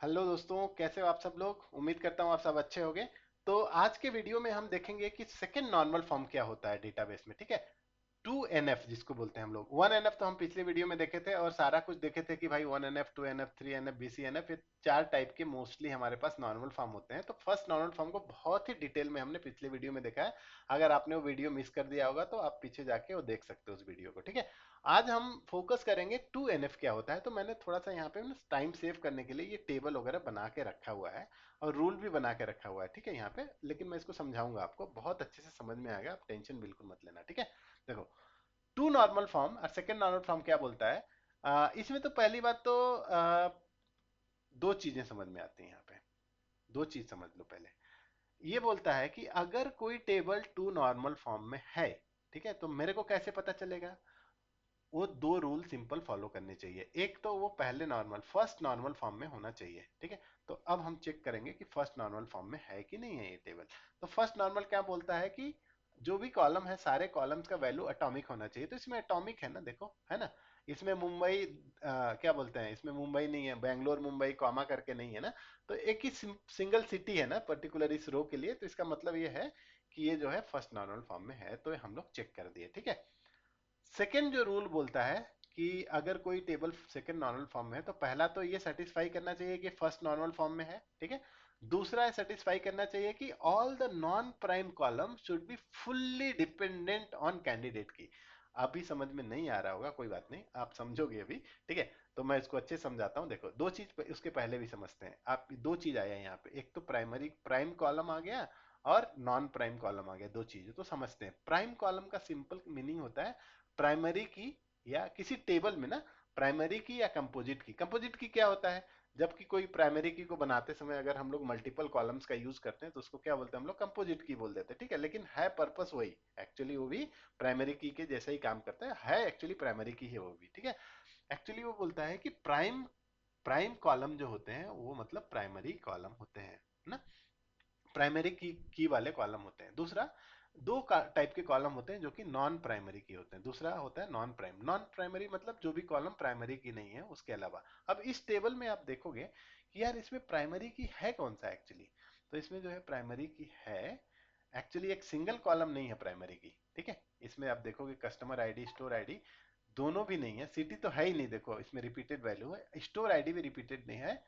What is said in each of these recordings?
Hello दोस्तों, कैसे हो आप सब लोग। उम्मीद करता हूँ आप सब अच्छे होंगे। तो आज के वीडियो में हम देखेंगे कि सेकंड नॉर्मल फॉर्म क्या होता है डेटाबेस में। ठीक है, 2NF जिसको बोलते हैं हम लोग। 1NF तो हम पिछले वीडियो में देखे थे और सारा कुछ देखे थे कि भाई 1NF 2NF 3NF BCNF, ये चार टाइप के मोस्टली हमारे पास नॉर्मल फॉर्म होते हैं। तो फर्स्ट नॉर्मल फॉर्म को बहुत ही डिटेल में हमने पिछले वीडियो में देखा है। अगर आपने वो वीडियो मिस कर दिया होगा तो आप पीछे जाके वो देख सकते हो उस वीडियो को। ठीक है, आज हम फोकस करेंगे 2NF क्या होता है। तो मैंने थोड़ा सा यहाँ पे टाइम सेव करने के लिए ये टेबल वगैरह बना के रखा हुआ है और रूल भी बना के रखा हुआ है। ठीक है, यहाँ पे लेकिन मैं इसको समझाऊंगा, आपको बहुत अच्छे से समझ में आएगा, आप टेंशन बिल्कुल मत लेना। ठीक है, देखो, टू नॉर्मल फॉर्म और सेकेंड नॉर्मल फॉर्म क्या बोलता है। इसमें तो पहली बात तो दो चीजें समझ में आती हैं यहाँ पे। दो चीज समझ लो पहले। ये बोलता है कि अगर कोई टेबल टू नॉर्मल फॉर्म में है, ठीक है, तो मेरे को कैसे पता चलेगा। वो दो रूल सिंपल फॉलो करने चाहिए। एक तो वो पहले नॉर्मल फर्स्ट नॉर्मल फॉर्म में होना चाहिए। ठीक है, तो अब हम चेक करेंगे कि फर्स्ट नॉर्मल फॉर्म में है कि नहीं है ये टेबल। तो फर्स्ट नॉर्मल क्या बोलता है कि जो भी कॉलम है सारे कॉलम्स का वैल्यू एटॉमिक होना चाहिए। तो इसमें एटॉमिक है ना, देखो है ना। इसमें मुंबई क्या बोलते हैं, इसमें मुंबई नहीं है, बेंगलोर मुंबई कॉमा करके नहीं है ना। तो एक ही सिंगल सिटी है ना पर्टिकुलर इस रो के लिए। तो इसका मतलब ये है कि ये जो है फर्स्ट नॉर्मल फॉर्म में है, तो हम लोग चेक कर दिए। ठीक है, सेकेंड जो रूल बोलता है कि अगर कोई टेबल सेकेंड नॉर्मल फॉर्म में है तो पहला तो ये सेटिस्फाई करना चाहिए कि फर्स्ट नॉर्मल फॉर्म में है। ठीक है, दूसरा सेटिस्फाई करना चाहिए कि all the non prime column should be fully dependent on candidate की। अभी समझ में नहीं आ रहा होगा, कोई बात नहीं, आप समझोगे अभी। ठीक है, तो मैं इसको अच्छे से समझाता हूँ। देखो, दो चीज उसके पहले भी समझते हैं। आप दो चीज आया यहाँ पे, एक तो प्राइमरी प्राइम कॉलम आ गया और नॉन प्राइम कॉलम आ गया। दो चीजें तो समझते हैं। प्राइम कॉलम का सिंपल मीनिंग होता है प्राइमरी की, या किसी टेबल में ना प्राइमरी की या कंपोजिट की। कंपोजिट की क्या होता है, जबकि कोई प्राइमरी की को बनाते समय अगर हम लोग मल्टीपल कॉलम्स का यूज करते हैं तो उसको क्या बोलते हैं हम लोग, कंपोजिट की बोल देते हैं। ठीक है, लेकिन है पर्पस वही, एक्चुअली वो भी प्राइमरी की के जैसा ही काम करता है एक्चुअली प्राइमरी की है वो भी। ठीक है, एक्चुअली वो बोलता है कि प्राइम प्राइम कॉलम जो होते हैं वो मतलब प्राइमरी कॉलम होते हैं ना, प्राइमरी की वाले कॉलम होते हैं। दूसरा, दो टाइप के कॉलम होते हैं जो कि नॉन प्राइमरी की होते हैं। दूसरा होता है नॉन प्राइम, नॉन प्राइमरी मतलब जो भी कॉलम प्राइमरी की नहीं है उसके अलावा। अब इस टेबल में आप देखोगे कि यार इसमें प्राइमरी की है कौन सा एक्चुअली। तो इसमें जो है प्राइमरी की है एक्चुअली एक सिंगल कॉलम नहीं है प्राइमरी की। ठीक है, इसमें आप देखोगे कस्टमर आईडी स्टोर आईडी दोनों भी नहीं है, सिटी तो है ही नहीं। देखो इसमें रिपीटेड वैल्यू है, स्टोर आईडी भी रिपीटेड नहीं है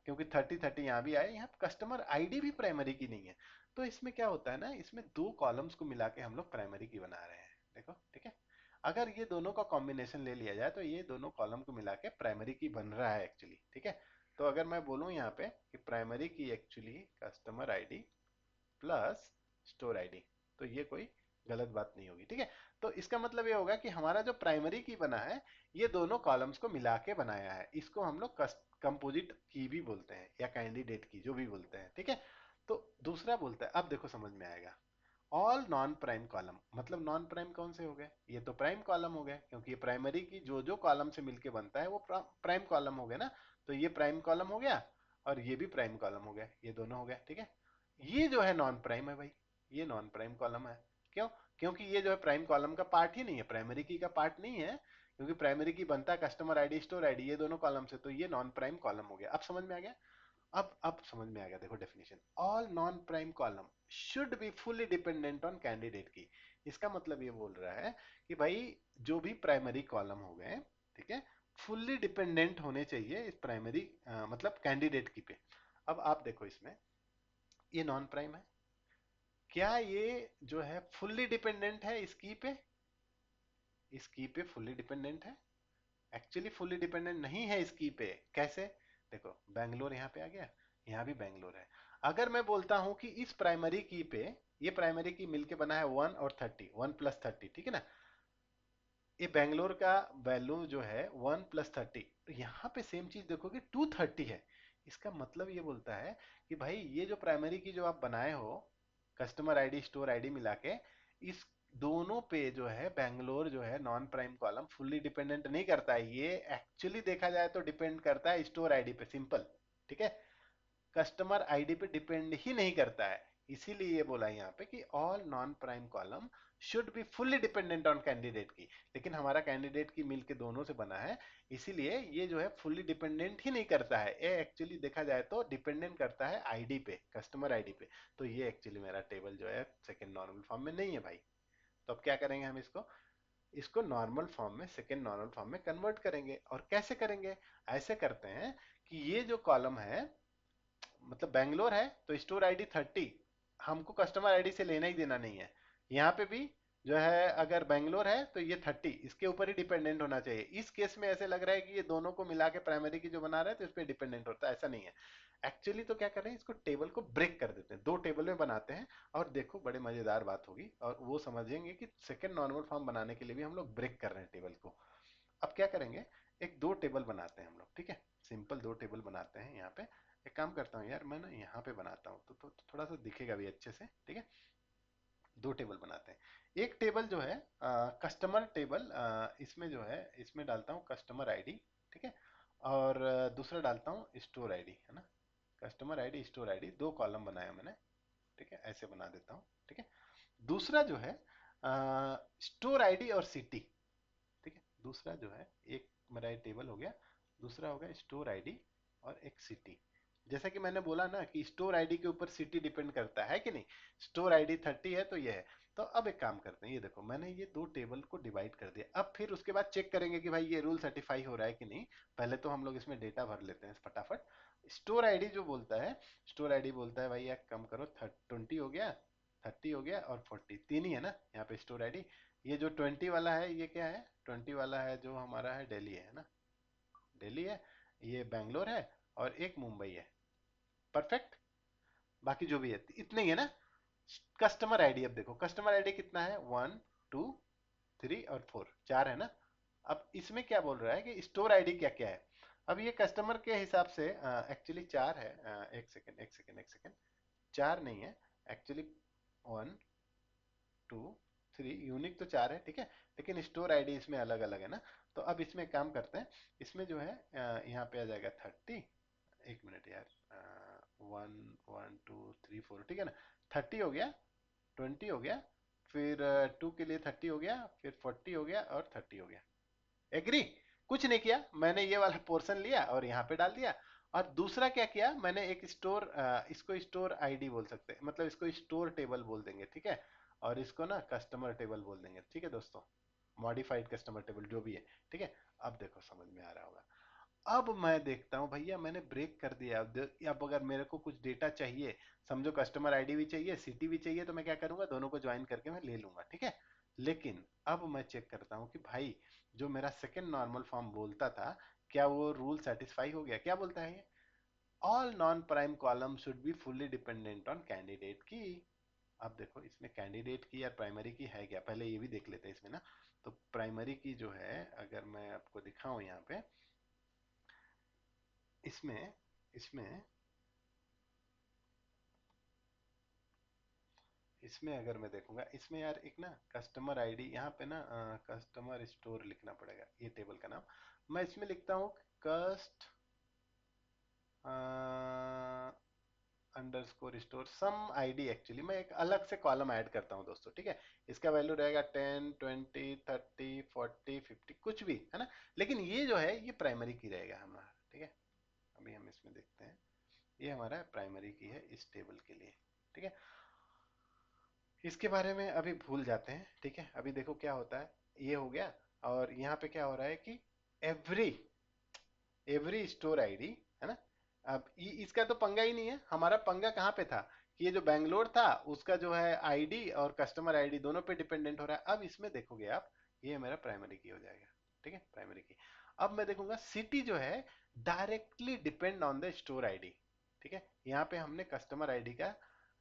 क्योंकि 30 30 यहाँ भी आए। यहाँ कस्टमर आईडी भी प्राइमरी की नहीं है। तो इसमें क्या होता है ना, इसमें दो कॉलम्स को मिला के हम लोग प्राइमरी की बना रहे हैं। देखो, ठीक है, अगर ये दोनों का कॉम्बिनेशन ले लिया जाए तो ये दोनों कॉलम को मिला के प्राइमरी की बन रहा है एक्चुअली। ठीक है, तो अगर मैं बोलूँ यहाँ पे कि प्राइमरी की actually customer ID plus store ID, तो ये कोई गलत बात नहीं होगी। ठीक है, तो इसका मतलब ये होगा कि हमारा जो प्राइमरी की बना है ये दोनों कॉलम्स को मिला के बनाया है। इसको हम लोग कंपोजिट की भी बोलते हैं या कैंडिडेट की, जो भी बोलते हैं। ठीक है, तो दूसरा बोलता है, अब देखो समझ में आएगा, ऑल नॉन प्राइम कॉलम मतलब नॉन प्राइम कौन से हो गए, ये तो प्राइम कॉलम हो गए क्योंकि ये प्राइमरी की जो जो कॉलम से मिलके बनता है वो प्राइम कॉलम हो गए ना। तो ये प्राइम कॉलम हो गया और ये भी प्राइम कॉलम हो गया, ये दोनों हो गए। ठीक है, ये जो है नॉन प्राइम है भाई, ये नॉन प्राइम कॉलम है। क्यों, क्योंकि ये जो है प्राइम कॉलम का पार्ट ही नहीं है, प्राइमरी की का पार्ट नहीं है। क्योंकि प्राइमरी की बनता है कस्टमर आईडी स्टोर आईडी, ये दोनों कॉलम से, तो ये नॉन प्राइम कॉलम हो गया। अब समझ में आ गया। अब समझ में आ गया। देखो definition, all non prime column should be fully dependent on candidate की। इसका मतलब ये बोल रहा है कि भाई जो भी प्राइमरी कॉलम हो गए, ठीक है, फुल्ली डिपेंडेंट होने चाहिए इस प्राइमरी मतलब कैंडिडेट की पे। अब आप देखो इसमें ये नॉन प्राइम है, क्या ये जो है फुल्ली डिपेंडेंट है इस की पे, इस की पे फुल्ली डिपेंडेंट है। एक्चुअली फुल्ली डिपेंडेंट नहीं है इसकी पे। कैसे, देखो बैंगलोर यहाँ पे आ गया, यहाँ भी बैंगलोर है। अगर मैं बोलता हूं कि इस प्राइमरी की पे, ये प्राइमरी की मिलके बना है 1 और 30, 1 + 30, ठीक है ना। ये बैंगलोर का वैल्यू जो है 1 + 30, तो यहाँ पे सेम चीज देखोगे 230 है। इसका मतलब ये बोलता है कि भाई ये जो प्राइमरी की जो आप बनाए हो कस्टमर आईडी स्टोर आईडी मिला के, इस दोनों पे जो है बैंगलोर जो है non prime column fully dependent नहीं करता है। ये एक्चुअली देखा जाए तो डिपेंड करता है स्टोर आईडी पे, सिंपल। ठीक है, कस्टमर आईडी पे डिपेंड ही नहीं करता है। इसीलिए ये बोला यहाँ पे कि all non prime column should be fully dependent on candidate की, लेकिन हमारा कैंडिडेट की मिल के दोनों से बना है, इसीलिए ये जो है फुल्ली डिपेंडेंट ही नहीं करता है, ये एक्चुअली देखा जाए तो डिपेंडेंट करता है आईडी पे, कस्टमर आईडी पे। तो ये एक्चुअली मेरा टेबल जो है सेकेंड नॉर्मल फॉर्म में नहीं है भाई। तो अब क्या करेंगे हम इसको, इसको नॉर्मल फॉर्म में, सेकेंड नॉर्मल फॉर्म में कन्वर्ट करेंगे। और कैसे करेंगे, ऐसे करते हैं कि ये जो कॉलम है, मतलब बेंगलोर है तो स्टोर आईडी 30, हमको कस्टमर आईडी से लेना ही देना नहीं है। यहाँ पे भी जो है अगर बेंगलोर है तो ये 30 इसके ऊपर ही डिपेंडेंट होना चाहिए। इस केस में ऐसे लग रहा है कि ये दोनों को मिला के प्राइमरी की जो बना रहे हैं तो इस पर डिपेंडेंट होता है, ऐसा नहीं है एक्चुअली। तो क्या कर रहे हैं, इसको टेबल को ब्रेक कर देते हैं, दो टेबल में बनाते हैं। और देखो बड़े मजेदार बात होगी और वो समझेंगे कि सेकेंड नॉर्मल फॉर्म बनाने के लिए भी हम लोग ब्रेक कर रहे हैं टेबल को। अब क्या करेंगे, एक दो टेबल बनाते हैं हम लोग, ठीक है, सिंपल दो टेबल बनाते हैं यहाँ पे। एक काम करता हूँ यार, मैं ना यहाँ पे बनाता हूँ तो थोड़ा सा दिखेगा भी अच्छे से, ठीक है। दो टेबल बनाते हैं, एक टेबल जो है कस्टमर टेबल, इसमें जो है इसमें डालता हूँ कस्टमर आईडी, ठीक है। और दूसरा डालता हूँ स्टोर आईडी, है ना। कस्टमर आईडी स्टोर आईडी दो कॉलम बनाया मैंने, ठीक है, ऐसे बना देता हूँ, ठीक है। दूसरा जो है स्टोर आईडी और सिटी, ठीक है। दूसरा जो है, एक मेरा ये टेबल हो गया, दूसरा हो गया स्टोर आईडी और एक सिटी। जैसा कि मैंने बोला ना कि स्टोर आईडी के ऊपर सिटी डिपेंड करता है कि नहीं, स्टोर आईडी 30 है तो ये है। तो अब एक काम करते हैं, ये देखो मैंने ये दो टेबल को डिवाइड कर दिया। अब फिर उसके बाद चेक करेंगे कि भाई ये रूल सर्टिफाई हो रहा है कि नहीं। पहले तो हम लोग इसमें डेटा भर लेते हैं फटाफट। स्टोर आईडी जो बोलता है, स्टोर आईडी बोलता है भाई यार कम करो, 20 हो गया, 30 हो गया और 40, तीन ही है ना यहाँ पे स्टोर आईडी। ये जो 20 वाला है ये क्या है, 20 वाला है जो हमारा है दिल्ली है ना, दिल्ली है। ये बेंगलोर है और एक मुंबई है। परफेक्ट। बाकी जो भी है इतने ही है ना। कस्टमर आईडी, अब देखो कस्टमर आईडी कितना है, 1 2 3 और 4, चार है ना। अब इसमें क्या बोल रहा है कि स्टोर आईडी क्या क्या है। अब ये कस्टमर के हिसाब से एक्चुअली चार है, एक सेकेंड एक सेकेंड एक सेकेंड, चार नहीं है एक्चुअली, 1 2 3 यूनिक तो चार है, ठीक है। लेकिन स्टोर आईडी इसमें अलग अलग है ना। तो अब इसमें काम करते हैं, इसमें जो है यहाँ पे आ जाएगा 30, एक मिनट यार, 1 1 2 3 4, ठीक है ना। 30 हो गया, 20 हो गया, फिर 2 के लिए 30 हो गया, फिर 40 हो गया और 30 हो गया। एग्री। कुछ नहीं किया मैंने, ये वाला पोर्शन लिया और यहाँ पे डाल दिया। और दूसरा क्या किया मैंने, एक स्टोर, इसको स्टोर आईडी बोल सकते हैं, मतलब इसको स्टोर टेबल बोल देंगे, ठीक है। और इसको ना कस्टमर टेबल बोल देंगे, ठीक है दोस्तों, मॉडिफाइड कस्टमर टेबल जो भी है, ठीक है। अब देखो समझ में आ रहा होगा। अब मैं देखता हूँ भैया मैंने ब्रेक कर दिया। अब अगर मेरे को कुछ डेटा चाहिए, समझो कस्टमर आईडी भी चाहिए सिटी भी चाहिए, तो मैं क्या करूंगा, दोनों को ज्वाइन करके मैं ले लूंगा, ठीक है। लेकिन अब मैं चेक करता हूँ कि भाई जो मेरा सेकेंड नॉर्मल फॉर्म बोलता था, क्या वो रूल सेटिस्फाई हो गया। क्या बोलता है ये, all non prime column should be fully dependent on candidate की। अब देखो इसमें कैंडिडेट की या प्राइमरी की है क्या, पहले ये भी देख लेते हैं इसमें ना। तो प्राइमरी की जो है अगर मैं आपको दिखाऊं यहाँ पे, इसमें इसमें इसमें अगर मैं देखूंगा, इसमें यार एक ना कस्टमर आईडी यहाँ पे ना, कस्टमर स्टोर लिखना पड़ेगा ये टेबल का नाम। मैं इसमें लिखता हूँ cust underscore store sum ID. Actually मैं एक अलग से कॉलम ऐड करता हूँ दोस्तों, ठीक है। इसका वैल्यू रहेगा 10 20 30 40 50 कुछ भी, है ना। लेकिन ये जो है ये प्राइमरी की रहेगा हमारा, ठीक है। अभी हम इसमें देखते हैं, ये हमारा प्राइमरी की है इस टेबल के लिए, ठीक है। इसके बारे में अभी भूल जाते हैं, ठीक है। अभी देखो क्या होता है, ये हो गया। और यहाँ पे क्या हो रहा है कि एवरी एवरी स्टोर आईडी, है ना। अब इसका तो पंगा ही नहीं है, हमारा पंगा कहाँ पे था कि ये जो बैंगलोर था उसका जो है आईडी और कस्टमर आईडी दोनों पे डिपेंडेंट हो रहा है। अब इसमें देखोगे आप, ये मेरा प्राइमरी की हो जाएगा, ठीक है, प्राइमरी की। अब मैं देखूंगा सिटी जो है directly depend on the store ID, ठीक है। यहाँ पे हमने कस्टमर आईडी का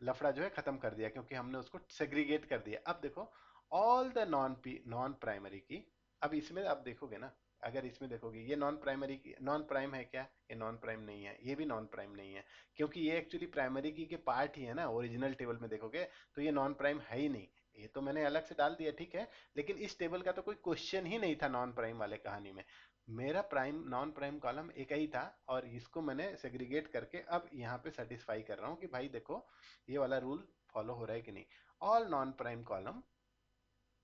लफड़ा जो है खत्म कर दिया, क्योंकि हमने उसको सेग्रीगेट कर दिया। अब देखो ऑल द नॉन प्राइमरी की, अब इसमें आप देखोगे ना, अगर इसमें देखोगे ये नॉन प्राइमरी की नॉन प्राइम है क्या, ये नॉन प्राइम नहीं है, ये भी नॉन प्राइम नहीं है, क्योंकि ये एक्चुअली प्राइमरी की के पार्ट ही है ना। ओरिजिनल टेबल में देखोगे तो ये नॉन प्राइम है ही नहीं, ये तो मैंने अलग से डाल दिया, ठीक है। लेकिन इस टेबल का तो कोई क्वेश्चन ही नहीं था नॉन प्राइम वाले कहानी में। मेरा प्राइम नॉन प्राइम कॉलम एक ही था और इसको मैंने सेग्रीगेट करके अब यहाँ पे सेटिस्फाई कर रहा हूँ कि भाई देखो ये वाला रूल फॉलो हो रहा है कि नहीं। All non prime column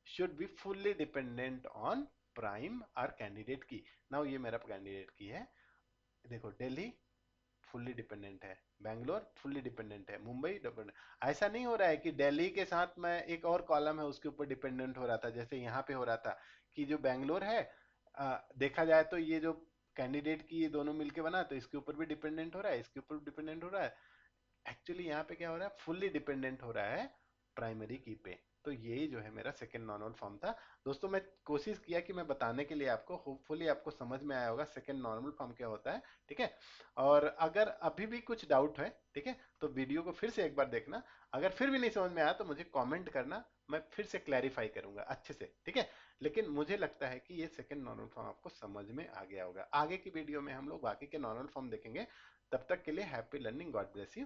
should be fully dependent on prime और कैंडिडेट की। नाउ ये मेरा कैंडिडेट की है, देखो दिल्ली फुल्ली डिपेंडेंट है, बैंगलोर फुल्ली डिपेंडेंट है, मुंबई डिपेंडेंट। ऐसा नहीं हो रहा है कि दिल्ली के साथ मैं एक और कॉलम है उसके ऊपर डिपेंडेंट हो रहा था, जैसे यहाँ पे हो रहा था कि जो बैंगलोर है देखा जाए तो ये जो कैंडिडेट की ये दोनों मिलके बना तो इसके ऊपर भी डिपेंडेंट हो रहा है, इसके ऊपर भी डिपेंडेंट हो रहा है। एक्चुअली यहाँ पे क्या हो रहा है, फुल्ली डिपेंडेंट हो रहा है प्राइमरी की पे। तो यही जो है मेरा सेकंड नॉर्मल फॉर्म था। दोस्तों मैं कोशिश किया कि मैं बताने के लिए आपको, होपफुली आपको समझ में आया होगा सेकंड नॉर्मल फॉर्म क्या होता है। ठीक है, और अगर अभी भी कुछ डाउट है, ठीक है, तो वीडियो को फिर से एक बार देखना। अगर फिर भी नहीं समझ में आया तो मुझे कमेंट करना, मैं फिर से क्लैरिफाई करूंगा अच्छे से। ठीक है, लेकिन मुझे लगता है कि ये सेकंड नॉर्मल फॉर्म आपको समझ में आ गया होगा। आगे की वीडियो में हम लोग बाकी के नॉर्मल फॉर्म देखेंगे। तब तक के लिए happy learning, God bless you.